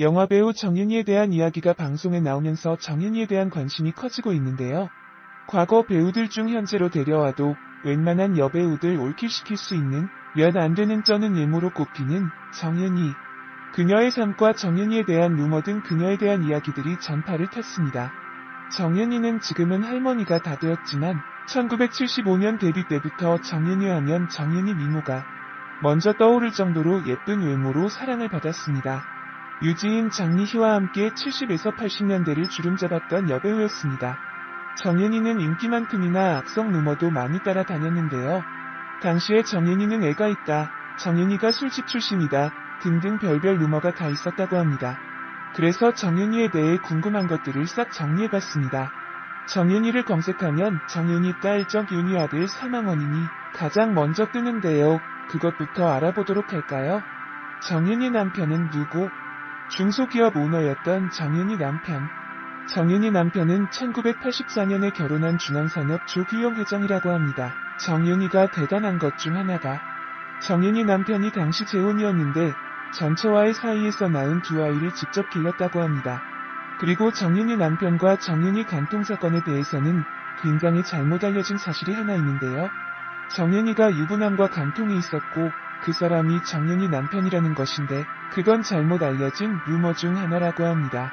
영화배우 정윤희에 대한 이야기가 방송에 나오면서 정윤희에 대한 관심이 커지고 있는데요. 과거 배우들 중 현재로 데려와도 웬만한 여배우들 올킬시킬 수 있는 몇 안 되는 쩌는 외모로 꼽히는 정윤희. 그녀의 삶과 정윤희에 대한 루머 등 그녀에 대한 이야기들이 전파를 탔습니다. 정윤희는 지금은 할머니가 다 되었지만 1975년 데뷔 때부터 정윤희 하면 정윤희 미모가 먼저 떠오를 정도로 예쁜 외모로 사랑을 받았습니다. 유지인, 장미희와 함께 70에서 80년대를 주름잡았던 여배우였습니다. 정윤희는 인기만큼이나 악성 루머도 많이 따라다녔는데요. 당시에 정윤희는 애가 있다, 정윤희가 술집 출신이다 등등 별별 루머가 다 있었다고 합니다. 그래서 정윤희에 대해 궁금한 것들을 싹 정리해봤습니다. 정윤희를 검색하면 정윤희 딸 정윤희 아들 사망 원인이 가장 먼저 뜨는데요. 그것부터 알아보도록 할까요? 정윤희 남편은 누구? 중소기업 오너였던 정윤희 남편. 정윤희 남편은 1984년에 결혼한 중앙산업 조규용 회장이라고 합니다. 정윤희가 대단한 것 중 하나가 정윤희 남편이 당시 재혼이었는데 전처와의 사이에서 낳은 두 아이를 직접 길렀다고 합니다. 그리고 정윤희 남편과 정윤희 간통 사건에 대해서는 굉장히 잘못 알려진 사실이 하나 있는데요. 정윤희가 유부남과 간통이 있었고 그 사람이 정윤희 남편이라는 것인데 그건 잘못 알려진 루머 중 하나라고 합니다.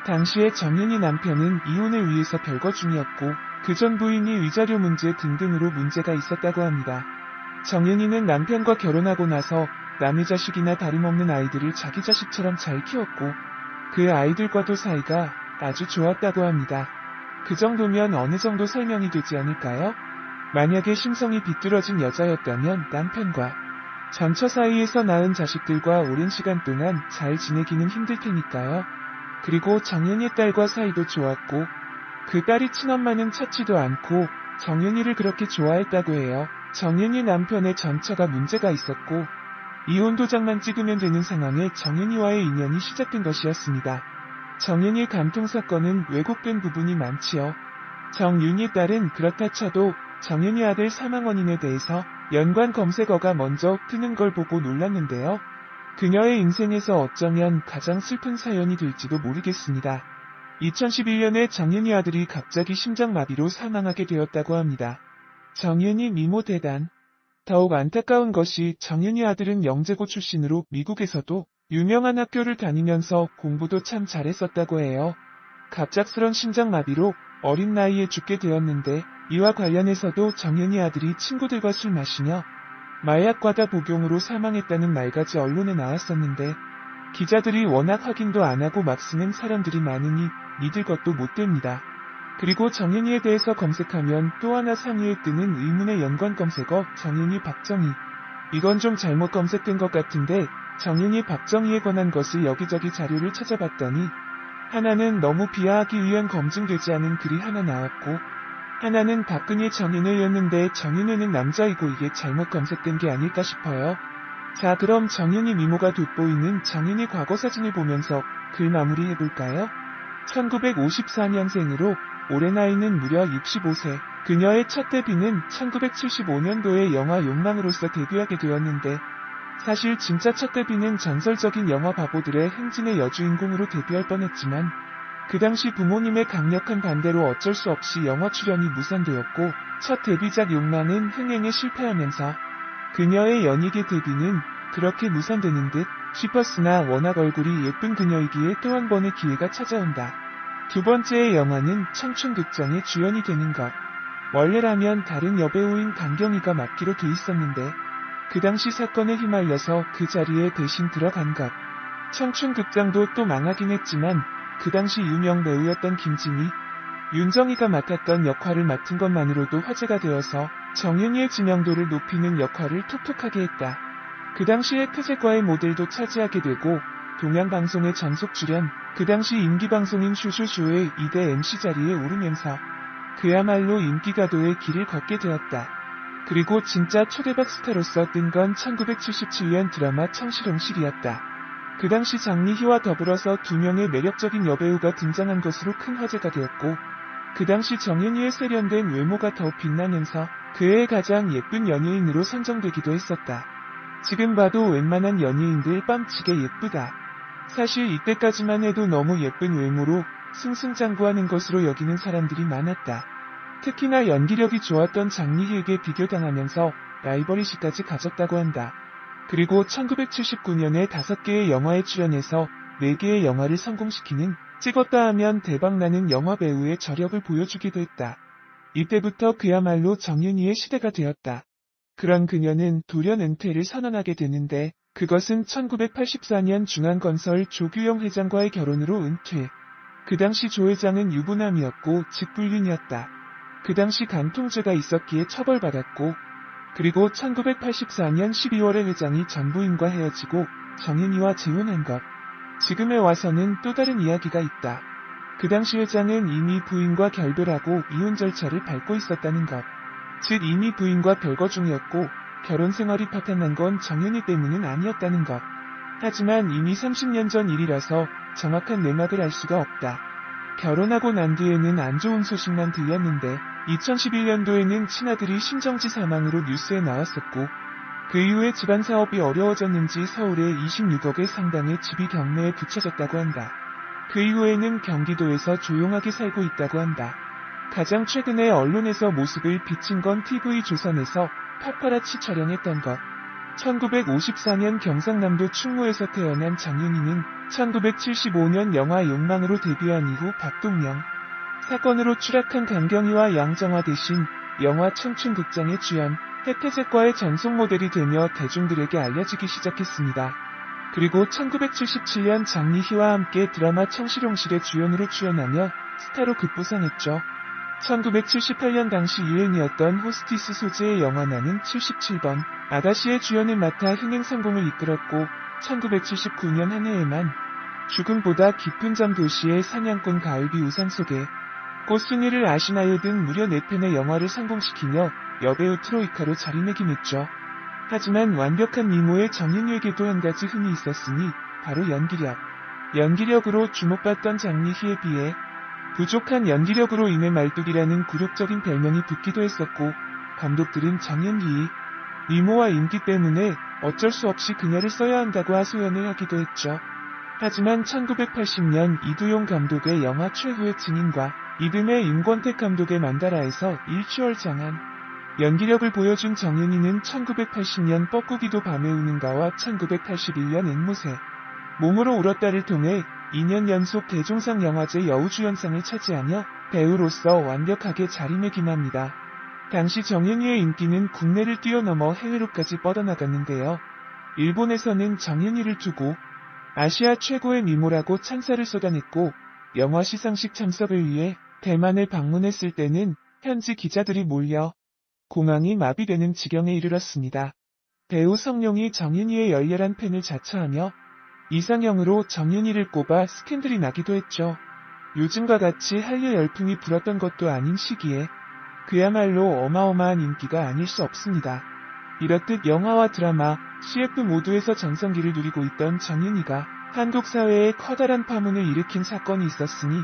당시에 정윤희 남편은 이혼을 위해서 별거 중이었고 그 전 부인이 위자료 문제 등등으로 문제가 있었다고 합니다. 정윤희는 남편과 결혼하고 나서 남의 자식이나 다름없는 아이들을 자기 자식처럼 잘 키웠고 그 아이들과도 사이가 아주 좋았다고 합니다. 그 정도면 어느 정도 설명이 되지 않을까요? 만약에 심성이 비뚤어진 여자였다면 남편과 전처 사이에서 낳은 자식들과 오랜 시간 동안 잘 지내기는 힘들 테니까요. 그리고 정윤희 딸과 사이도 좋았고 그 딸이 친엄마는 찾지도 않고 정윤희를 그렇게 좋아했다고 해요. 정윤희 남편의 전처가 문제가 있었고 이혼 도장만 찍으면 되는 상황에 정윤희와의 인연이 시작된 것이었습니다. 정윤희 간통 사건은 왜곡된 부분이 많지요. 정윤희 딸은 그렇다 쳐도 정윤희 아들 사망 원인에 대해서 연관 검색어가 먼저 뜨는 걸 보고 놀랐는데요. 그녀의 인생에서 어쩌면 가장 슬픈 사연이 될지도 모르겠습니다. 2011년에 정윤희 아들이 갑자기 심장마비로 사망하게 되었다고 합니다. 정윤희 미모 대단. 더욱 안타까운 것이 정윤희 아들은 영재고 출신으로 미국에서도 유명한 학교를 다니면서 공부도 참 잘했었다고 해요. 갑작스런 심장마비로 어린 나이에 죽게 되었는데 이와 관련해서도 정윤희 아들이 친구들과 술 마시며 마약 과다 복용으로 사망했다는 말까지 언론에 나왔었는데 기자들이 워낙 확인도 안 하고 막 쓰는 사람들이 많으니 믿을 것도 못 됩니다. 그리고 정윤희에 대해서 검색하면 또 하나 상위에 뜨는 의문의 연관 검색어 정윤희 박정희. 이건 좀 잘못 검색된 것 같은데 정윤희 박정희에 관한 것을 여기저기 자료를 찾아봤더니 하나는 너무 비하하기 위한 검증되지 않은 글이 하나 나왔고 하나는 박근혜 정윤회였는데 정윤회는 남자이고 이게 잘못 검색된 게 아닐까 싶어요. 자, 그럼 정윤희 미모가 돋보이는 정윤희 과거 사진을 보면서 글 마무리해볼까요? 1954년생으로 올해 나이는 무려 65세. 그녀의 첫 데뷔는 1975년도에 영화 욕망으로서 데뷔하게 되었는데 사실 진짜 첫 데뷔는 전설적인 영화 바보들의 행진의 여주인공으로 데뷔할 뻔했지만 그 당시 부모님의 강력한 반대로 어쩔 수 없이 영화 출연이 무산되었고 첫 데뷔작 욕망은 흥행에 실패하면서 그녀의 연예계 데뷔는 그렇게 무산되는 듯 싶었으나 워낙 얼굴이 예쁜 그녀이기에 또 한 번의 기회가 찾아온다. 두 번째의 영화는 청춘극장의 주연이 되는 것. 원래라면 다른 여배우인 강경희가 맡기로 돼 있었는데 그 당시 사건에 휘말려서 그 자리에 대신 들어간 것. 청춘극장도 또 망하긴 했지만 그 당시 유명 배우였던 김진희, 윤정희가 맡았던 역할을 맡은 것만으로도 화제가 되어서 정윤희의 지명도를 높이는 역할을 톡톡하게 했다. 그 당시에 태제과의 모델도 차지하게 되고 동양방송의 전속 출연, 그 당시 인기방송인 슈슈슈의 2대 MC 자리에 오르면서 그야말로 인기가도의 길을 걷게 되었다. 그리고 진짜 초대박 스타로서 뜬 건 1977년 드라마 청실홍실이었다. 그 당시 장미희와 더불어서 두 명의 매력적인 여배우가 등장한 것으로 큰 화제가 되었고 그 당시 정윤희의 세련된 외모가 더욱 빛나면서 그의 가장 예쁜 연예인으로 선정되기도 했었다. 지금 봐도 웬만한 연예인들 뺨치게 예쁘다. 사실 이때까지만 해도 너무 예쁜 외모로 승승장구하는 것으로 여기는 사람들이 많았다. 특히나 연기력이 좋았던 장미희에게 비교당하면서 라이벌의식까지 가졌다고 한다. 그리고 1979년에 5개의 영화에 출연해서 4개의 영화를 성공시키는 찍었다 하면 대박나는 영화배우의 저력을 보여주기도 했다. 이때부터 그야말로 정윤희의 시대가 되었다. 그런 그녀는 돌연 은퇴를 선언하게 되는데 그것은 1984년 중앙건설 조규영 회장과의 결혼으로 은퇴. 그 당시 조 회장은 유부남이었고 직불륜이었다. 그 당시 간통죄가 있었기에 처벌받았고 그리고 1984년 12월에 회장이 전 부인과 헤어지고 정윤희와 재혼한 것. 지금에 와서는 또 다른 이야기가 있다. 그 당시 회장은 이미 부인과 결별하고 이혼 절차를 밟고 있었다는 것. 즉 이미 부인과 별거 중이었고 결혼 생활이 파탄난 건 정윤희 때문은 아니었다는 것. 하지만 이미 30년 전 일이라서 정확한 내막을 알 수가 없다. 결혼하고 난 뒤에는 안 좋은 소식만 들렸는데 2011년도에는 친아들이 심정지 사망으로 뉴스에 나왔었고 그 이후에 집안 사업이 어려워졌는지 서울에 26억의 상당의 집이 경매에 붙여졌다고 한다. 그 이후에는 경기도에서 조용하게 살고 있다고 한다. 가장 최근에 언론에서 모습을 비친 건 TV조선에서 파파라치 촬영했던 것. 1954년 경상남도 충무에서 태어난 장윤희는 1975년 영화 욕망으로 데뷔한 이후 박동영 사건으로 추락한 강경희와 양정화 대신 영화 청춘극장에 주연, 해태제과의 전속 모델이 되며 대중들에게 알려지기 시작했습니다. 그리고 1977년 장미희와 함께 드라마 청실용실의 주연으로 출연하며 스타로 급부상했죠. 1978년 당시 유행이었던 호스티스 소재의 영화 나는 77번 아가씨의 주연을 맡아 흥행 성공을 이끌었고 1979년 한 해에만 죽음보다 깊은 잠 도시의 사냥꾼 가을비 우산 속에 꽃순이를 아시나요 등 무려 4편의 영화를 성공시키며 여배우 트로이카로 자리매김했죠. 하지만 완벽한 미모의 정윤희에게도 한 가지 흠이 있었으니 바로 연기력. 연기력으로 주목받던 장미희에 비해 부족한 연기력으로 인해 말뚝이라는 굴욕적인 별명이 붙기도 했었고 감독들은 정윤희 미모와 인기 때문에 어쩔 수 없이 그녀를 써야 한다고 하소연을 하기도 했죠. 하지만 1980년 이두용 감독의 영화 최후의 증인과 이듬해 임권택 감독의 만다라에서 일취월장한 연기력을 보여준 정윤희는 1980년 뻐꾸기도 밤에 우는가와 1981년 앵무새 몸으로 울었다를 통해 2년 연속 대종상 영화제 여우주연상을 차지하며 배우로서 완벽하게 자리매김합니다. 당시 정윤희의 인기는 국내를 뛰어넘어 해외로까지 뻗어나갔는데요. 일본에서는 정윤희를 두고 아시아 최고의 미모라고 찬사를 쏟아냈고 영화 시상식 참석을 위해 대만을 방문했을 때는 현지 기자들이 몰려 공항이 마비되는 지경에 이르렀습니다. 배우 성룡이 정윤희의 열렬한 팬을 자처하며 이상형으로 정윤희를 꼽아 스캔들이 나기도 했죠. 요즘과 같이 한류 열풍이 불었던 것도 아닌 시기에 그야말로 어마어마한 인기가 아닐 수 없습니다. 이렇듯 영화와 드라마, CF 모두에서 전성기를 누리고 있던 정윤희가 한국 사회에 커다란 파문을 일으킨 사건이 있었으니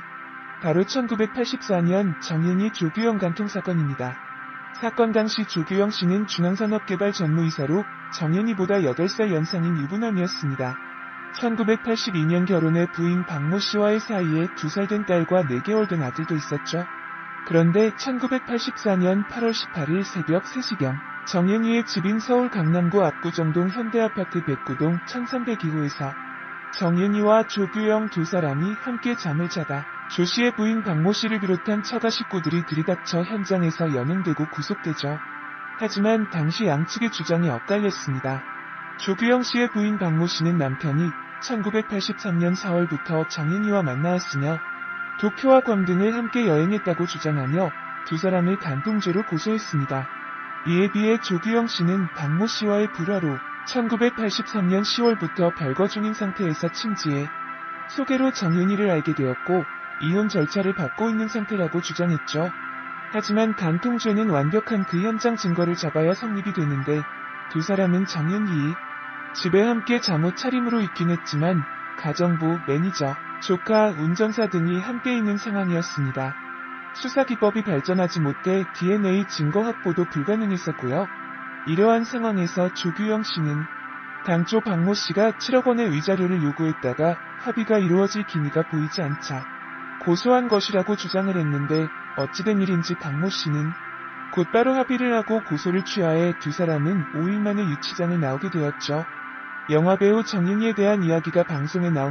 바로 1984년 정윤희 조규영 간통 사건입니다. 사건 당시 조규영 씨는 중앙산업개발전무이사로 정윤희보다 8살 연상인 유부남이었습니다. 1982년 결혼해 부인 박모 씨와의 사이에 2살 된 딸과 4개월 된 아들도 있었죠. 그런데 1984년 8월 18일 새벽 3시경 정윤희의 집인 서울 강남구 압구정동 현대아파트 109동 1302호에서 정윤희와 조규영 2사람이 함께 잠을 자다 조 씨의 부인 박모 씨를 비롯한 처가 식구들이 들이닥쳐 현장에서 연행되고 구속되죠. 하지만 당시 양측의 주장이 엇갈렸습니다. 조규영 씨의 부인 박모 씨는 남편이 1983년 4월부터 정윤희와 만나왔으며 도쿄와 괌 등을 함께 여행했다고 주장하며 2사람을 간통죄로 고소했습니다. 이에 비해 조규영 씨는 박모 씨와의 불화로 1983년 10월부터 별거 중인 상태에서 침지해 소개로 정윤희를 알게 되었고 이혼 절차를 밟고 있는 상태라고 주장했죠. 하지만 간통죄는 완벽한 그 현장 증거를 잡아야 성립이 되는데 2사람은 정윤희 집에 함께 잠옷 차림으로 있긴 했지만 가정부, 매니저, 조카, 운전사 등이 함께 있는 상황이었습니다. 수사기법이 발전하지 못해 DNA 증거 확보도 불가능했었고요. 이러한 상황에서 조규영 씨는 당초 박모 씨가 7억 원의 위자료를 요구했다가 합의가 이루어질 기미가 보이지 않자 고소한 것이라고 주장을 했는데 어찌된 일인지 박모 씨는 곧바로 합의를 하고 고소를 취하해 두 사람은 5일 만에 유치장을 나오게 되었죠. 영화배우 정윤이에 대한 이야기가 방송에 나온